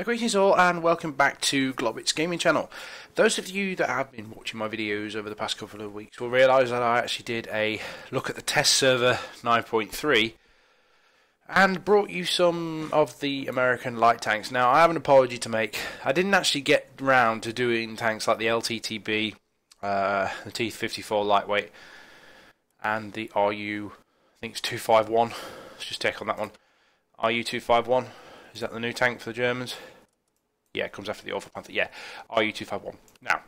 Greetings all and welcome back to Globbits Gaming Channel. Those of you that have been watching my videos over the past couple of weeks will realise that I actually did a look at the test server 9.3 and brought you some of the American light tanks. Now I have an apology to make. I didn't actually get round to doing tanks like the LTTB, the T37 lightweight and the RU, I think it's 251. Let's just check on that one. RU 251. Is that the new tank for the Germans? Yeah, it comes after the Orphan Panther. Yeah, RU251. Now,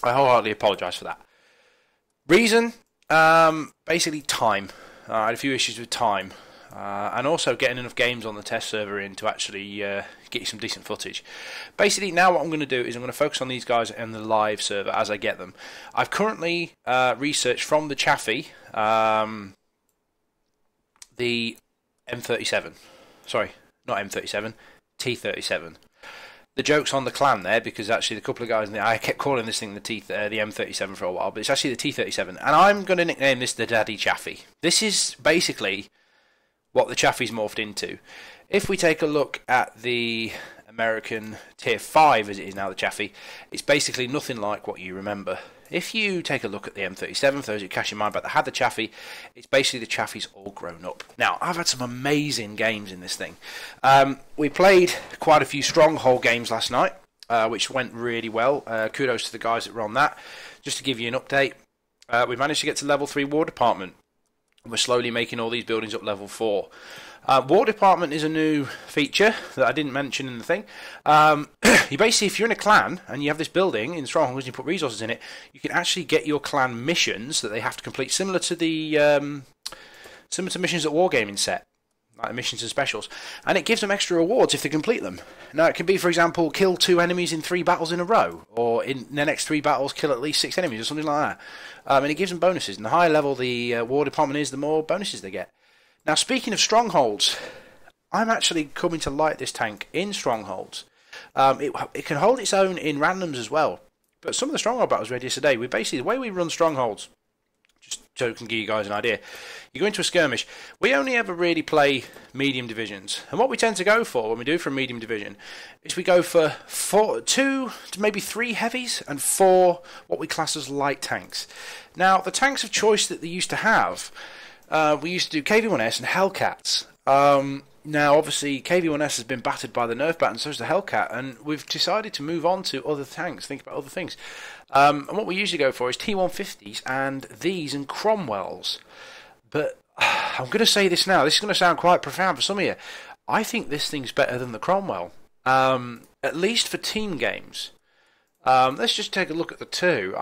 I wholeheartedly apologise for that. Reason? Basically time. I had a few issues with time. And also getting enough games on the test server in to actually get you some decent footage. Basically, now what I'm going to do is I'm going to focus on these guys and the live server as I get them. I've currently researched from the Chaffee the M37. Sorry. Not M37, T37. The joke's on the clan there because actually the couple of guys in there, I kept calling this thing the M37 for a while, but it's actually the T37. And I'm going to nickname this the Daddy Chaffee. This is basically what the Chaffee's morphed into. If we take a look at the American Tier 5, as it is now, the Chaffee, it's basically nothing like what you remember. If you take a look at the M37, for those who cash in mind but that had the Chaffee, it's basically the Chaffee's all grown up. Now, I've had some amazing games in this thing. We played quite a few stronghold games last night, which went really well. Kudos to the guys that were on that. Just to give you an update, we managed to get to level 3 War Department. We're slowly making all these buildings up level 4. War Department is a new feature that I didn't mention in the thing. You basically, if you're in a clan and you have this building in Strongholds and you put resources in it, you can actually get your clan missions that they have to complete, similar to the missions that Wargaming set, like the missions and specials, and it gives them extra rewards if they complete them. Now, it can be, for example, kill 2 enemies in 3 battles in a row, or in the next 3 battles kill at least 6 enemies, or something like that. And it gives them bonuses. And the higher level the War Department is, the more bonuses they get. Now, speaking of strongholds, I'm actually coming to like this tank in strongholds. It can hold its own in randoms as well. But some of the stronghold battles we had yesterday, the way we run strongholds, just so I can give you guys an idea, you go into a skirmish, we only ever really play medium divisions. And what we tend to go for when we do for a medium division is we go for 2 to maybe 3 heavies and 4 what we class as light tanks. Now, the tanks of choice that they used to have, we used to do KV-1S and Hellcats. Now, obviously, KV-1S has been battered by the Nerf bat, and so has the Hellcat, and we've decided to move on to other tanks, think about other things. And what we usually go for is T-150s and these and Cromwells. But I'm going to say this now, this is going to sound quite profound for some of you. I think this thing's better than the Cromwell, at least for team games. Let's just take a look at the two.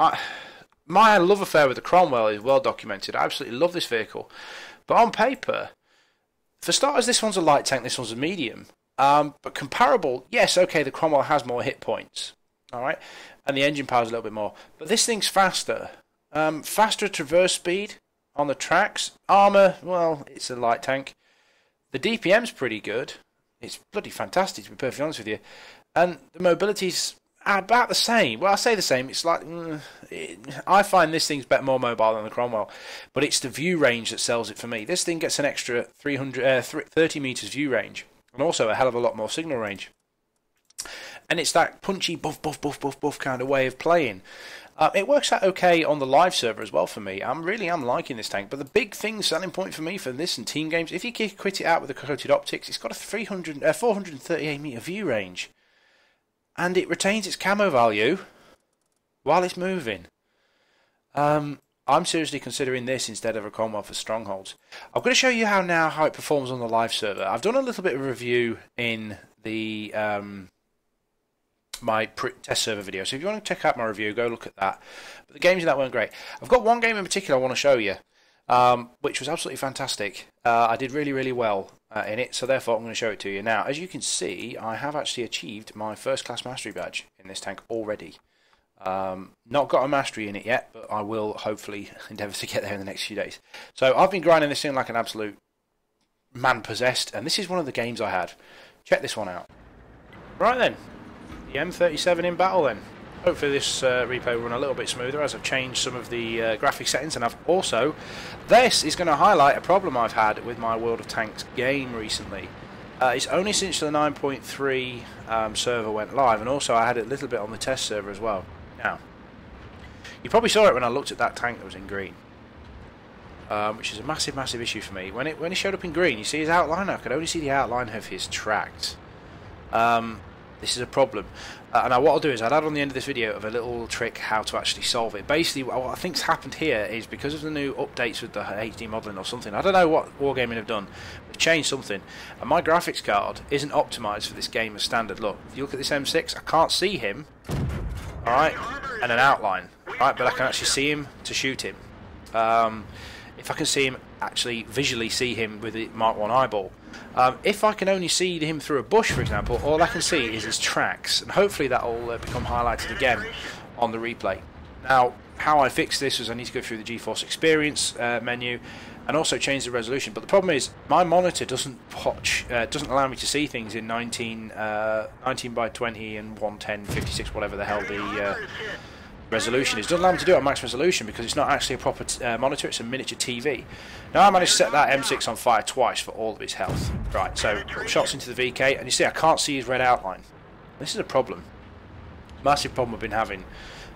My love affair with the Cromwell is well documented. I absolutely love this vehicle. But on paper, for starters, this one's a light tank, this one's a medium. But comparable, yes, okay, the Cromwell has more hit points. Alright? And the engine power's a little bit more. But this thing's faster. Faster traverse speed on the tracks. Armour, well, it's a light tank. The DPM's pretty good. It's bloody fantastic, to be perfectly honest with you. And the mobility's about the same. Well, I say the same. It's like I find this thing's more mobile than the Cromwell, but it's the view range that sells it for me. This thing gets an extra 30 meters view range, and also a hell of a lot more signal range. And it's that punchy buff, buff, buff, buff, buff kind of way of playing. It works out okay on the live server as well for me. I really am liking this tank. But the big selling point for me for this and team games, if you quit it out with the coated optics, it's got a 438 meter view range. And it retains its camo value while it's moving. I'm seriously considering this instead of a Cromwell for strongholds. I'm going to show you how it performs on the live server. I've done a little bit of review in the my test server video. So if you want to check out my review, go look at that. But the games in that weren't great. I've got one game in particular I want to show you, which was absolutely fantastic. I did really, really well in it, so therefore I'm going to show it to you. Now, as you can see, I have actually achieved my first class mastery badge in this tank already. Not got a mastery in it yet, but I will hopefully endeavour to get there in the next few days. So I've been grinding this thing like an absolute man possessed, and this is one of the games I had. Check this one out. Right then, the M37 in battle then. Hopefully this replay will run a little bit smoother as I've changed some of the graphic settings, and I've also, this is going to highlight a problem I've had with my World of Tanks game recently. It's only since the 9.3 server went live, and also I had it a little bit on the test server as well. Now, you probably saw it when I looked at that tank that was in green, which is a massive, massive issue for me. When it showed up in green, you see his outline. I could only see the outline of his tracks. This is a problem. Now what I'll do is I'll add on the end of this video of a little trick how to actually solve it. Basically what I think's happened here is because of the new updates with the HD modelling or something, I don't know what Wargaming have done, they've changed something, and my graphics card isn't optimised for this game as standard. Look, if you look at this M6, I can't see him, alright, and an outline, right, but I can actually see him to shoot him. If I can see him, actually visually see him with the Mark 1 eyeball. If I can only see him through a bush, for example, all I can see is his tracks, and hopefully that will become highlighted again on the replay. Now, how I fix this is I need to go through the GeForce Experience menu and also change the resolution. But the problem is my monitor doesn't allow me to see things in 19 by 20 and 110, 56, whatever the hell the resolution is. It doesn't allow me to do it on max resolution because it's not actually a proper monitor, it's a miniature TV. Now I managed to set that M6 on fire twice for all of its health. Right, so shots into the VK, and you see I can't see his red outline. This is a problem. Massive problem I've been having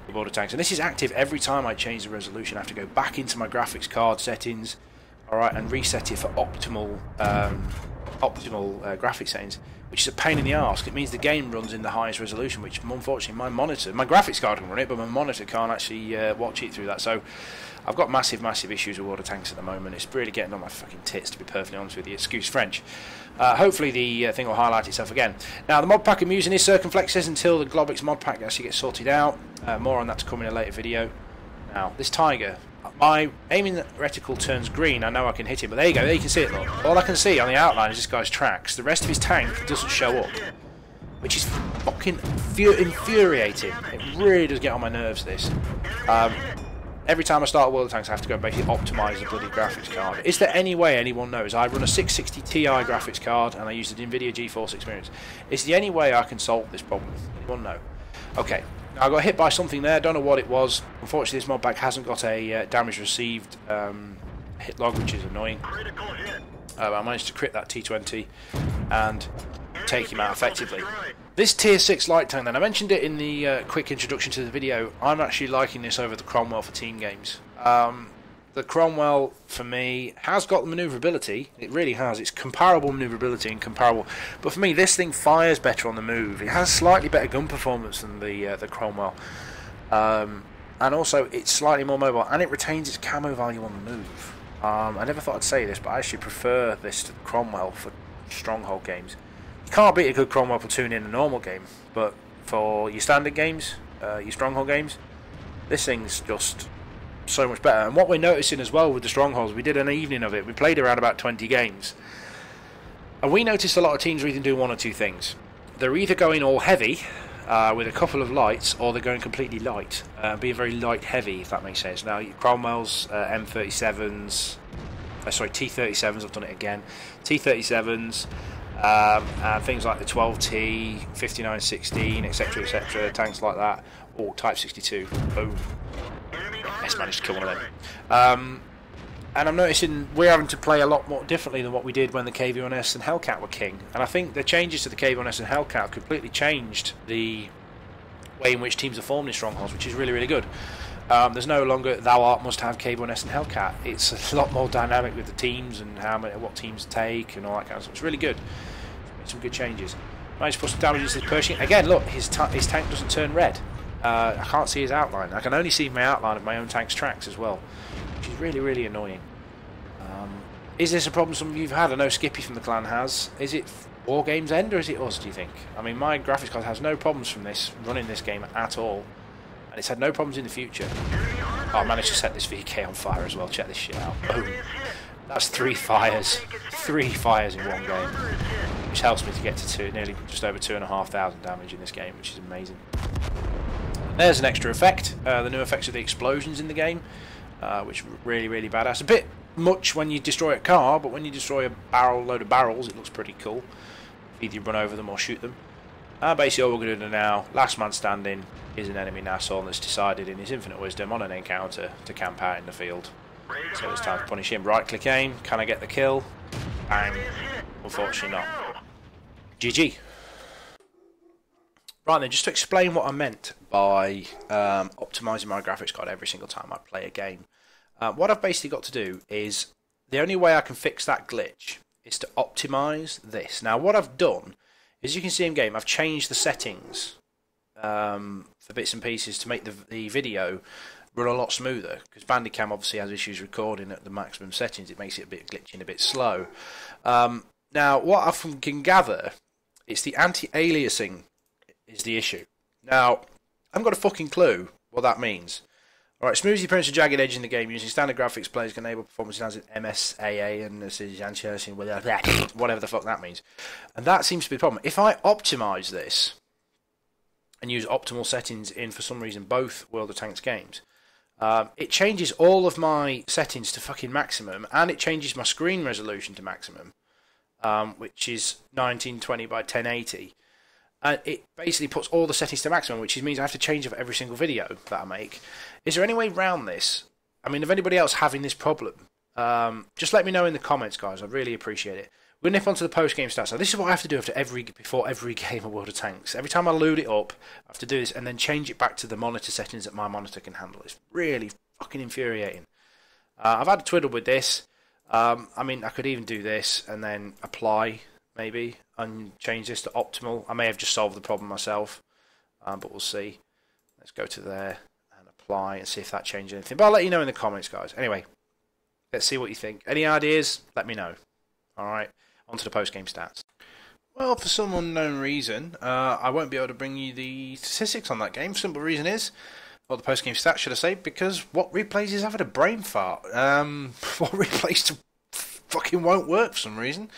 with WoT Tanks, and this is active every time I change the resolution. I have to go back into my graphics card settings, alright, and reset it for optimal graphics settings, which is a pain in the arse. It means the game runs in the highest resolution, which unfortunately my graphics card can run it, but my monitor can't actually watch it through that. So I've got massive, massive issues with WoT Tanks at the moment. It's really getting on my fucking tits, to be perfectly honest with you. Excuse French. Hopefully the thing will highlight itself again. Now, the mod pack I'm using is circumflexes until the Globbits mod pack actually gets sorted out. More on that to come in a later video. Now, this Tiger, my aiming reticle turns green. I know I can hit him, but there you go. There you can see it, look. All I can see on the outline is this guy's tracks. The rest of his tank doesn't show up, which is fucking infuriating. It really does get on my nerves, this. Every time I start WoT Tanks, I have to go and basically optimise the bloody graphics card. Is there any way anyone knows? I run a 660 Ti graphics card, and I use the NVIDIA GeForce Experience. Is there any way I can solve this problem? Anyone know? Okay. Now, I got hit by something there, don't know what it was. Unfortunately, this mod pack hasn't got a damage received hit log, which is annoying. I managed to crit that T20 and take him out effectively. This Tier 6 light tank then, I mentioned it in the quick introduction to the video, I'm actually liking this over the Cromwell for team games. The Cromwell, for me, has got the manoeuvrability. It really has. It's comparable manoeuvrability and comparable. But for me, this thing fires better on the move. It has slightly better gun performance than the Cromwell. And also, it's slightly more mobile. And it retains its camo value on the move. I never thought I'd say this, but I actually prefer this to the Cromwell for Stronghold games. You can't beat a good Cromwell platoon in a normal game. But for your standard games, your Stronghold games, this thing's just so much better. And what we're noticing as well with the Strongholds, we did an evening of it, we played around about 20 games, and we noticed a lot of teams are either doing one or two things. They're either going all heavy with a couple of lights, or they're going completely light, being very light heavy, if that makes sense. Now Cromwell's M37s, sorry, T37s, I've done it again, T37s, and things like the 12T, 5916, etc, etc, tanks like that, or Type 62, boom. Yes, managed to kill one of them. And I'm noticing we're having to play a lot more differently than what we did when the KV-1S and Hellcat were king. And I think the changes to the KV-1S and Hellcat completely changed the way in which teams are formed in Strongholds, which is really, really good. There's no longer thou art must have KV-1S and Hellcat. It's a lot more dynamic with the teams and what teams take and all that kind of stuff. It's really good. Made some good changes. Managed to put some damage into this Pershing. Again, look, his tank doesn't turn red. I can't see his outline. I can only see my outline of my own tank's tracks as well, which is really, really annoying. Is this a problem some of you've had? I know Skippy from the clan has. Is it Wargames End or is it us, do you think? I mean, my graphics card has no problems from this, running this game at all, and it's had no problems in the future. Oh, I managed to set this VK on fire as well. Check this shit out. Boom. That's 3 fires. 3 fires in one game, which helps me to get to nearly just over 2,500 damage in this game, which is amazing. There's an extra effect, the new effects of the explosions in the game, which are really, really badass. A bit much when you destroy a car, but when you destroy a load of barrels, it looks pretty cool. Either you run over them or shoot them. Basically all we're going to do now, last man standing, is an enemy Nassau that's decided in his infinite wisdom on an encounter to camp out in the field. So it's time to punish him. Right click aim, can I get the kill? Bang. Unfortunately not. GG. Right then, just to explain what I meant by optimising my graphics card every single time I play a game. What I've basically got to do is, the only way I can fix that glitch is to optimise this. Now what I've done, as you can see in game, I've changed the settings for bits and pieces to make the video run a lot smoother, because Bandicam obviously has issues recording at the maximum settings. It makes it a bit glitchy and a bit slow. Now what I can gather, it's the anti-aliasing is the issue. Now, I haven't got a fucking clue what that means. Alright, smooths the appearance of jagged edge in the game using standard graphics. Players can enable performance as MSAA and this is anti-aliasing, whatever the fuck that means. And that seems to be the problem. If I optimise this and use optimal settings in, for some reason, both World of Tanks games, it changes all of my settings to fucking maximum, and it changes my screen resolution to maximum, which is 1920 by 1080. And it basically puts all the settings to maximum, which means I have to change it for every single video that I make. Is there any way around this? I mean, if anybody else having this problem, just let me know in the comments, guys. I'd really appreciate it. We'll nip onto the post-game stats. So this is what I have to do before every game of World of Tanks. Every time I load it up, I have to do this and then change it back to the monitor settings that my monitor can handle. It's really fucking infuriating. I've had a twiddle with this. I mean, I could even do this and then apply, maybe, and change this to optimal. I may have just solved the problem myself, but we'll see. Let's go to there and apply and see if that changes anything. But I'll let you know in the comments, guys. Anyway, let's see what you think. Any ideas? Let me know. Alright, on to the post-game stats. Well, for some unknown reason, I won't be able to bring you the statistics on that game. Simple reason is, or the post-game stats, should I say, because WoT Replays is having a brain fart. WoT Replays fucking won't work for some reason.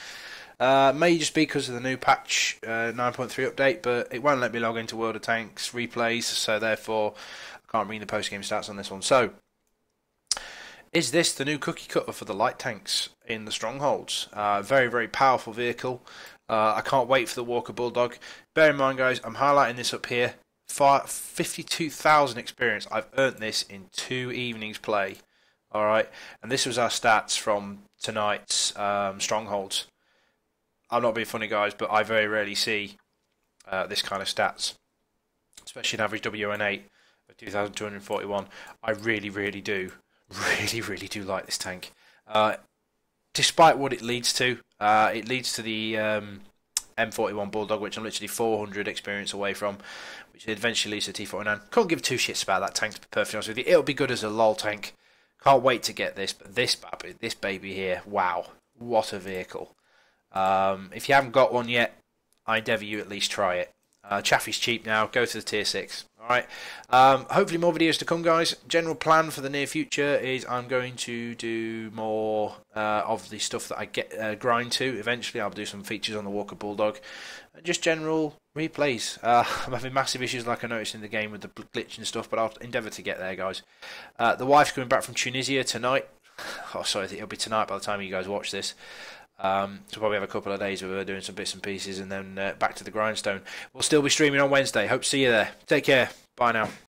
May just be because of the new patch 9.3 update, but it won't let me log into World of Tanks replays, so therefore I can't bring the post-game stats on this one. So, is this the new cookie cutter for the light tanks in the strongholds? Very, very powerful vehicle. I can't wait for the Walker Bulldog. Bear in mind, guys, I'm highlighting this up here. 52,000 experience. I've earned this in 2 evenings play. Alright, and this was our stats from tonight's strongholds. I'm not being funny, guys, but I very rarely see this kind of stats, especially an average WN8 of 2,241. I really, really do like this tank. Despite what it leads to the M41 Bulldog, which I'm literally 400 experience away from, which eventually leads to T49. Can't give two shits about that tank, to be perfectly honest with you. It'll be good as a LOL tank. Can't wait to get this, but this baby here, wow, what a vehicle. If you haven't got one yet, I endeavour you at least try it. Chaffee's cheap now. Go to the tier 6. Alright. Hopefully more videos to come, guys. General plan for the near future is I'm going to do more of the stuff that I get grind to. Eventually I'll do some features on the Walker Bulldog. And just general replays. I'm having massive issues like I noticed in the game with the glitch and stuff, but I'll endeavour to get there, guys. The wife's coming back from Tunisia tonight. Oh, sorry, it'll be tonight by the time you guys watch this. So probably have a couple of days where we're doing some bits and pieces, and then back to the grindstone. We'll still be streaming on Wednesday. Hope to see you there. Take care. Bye now.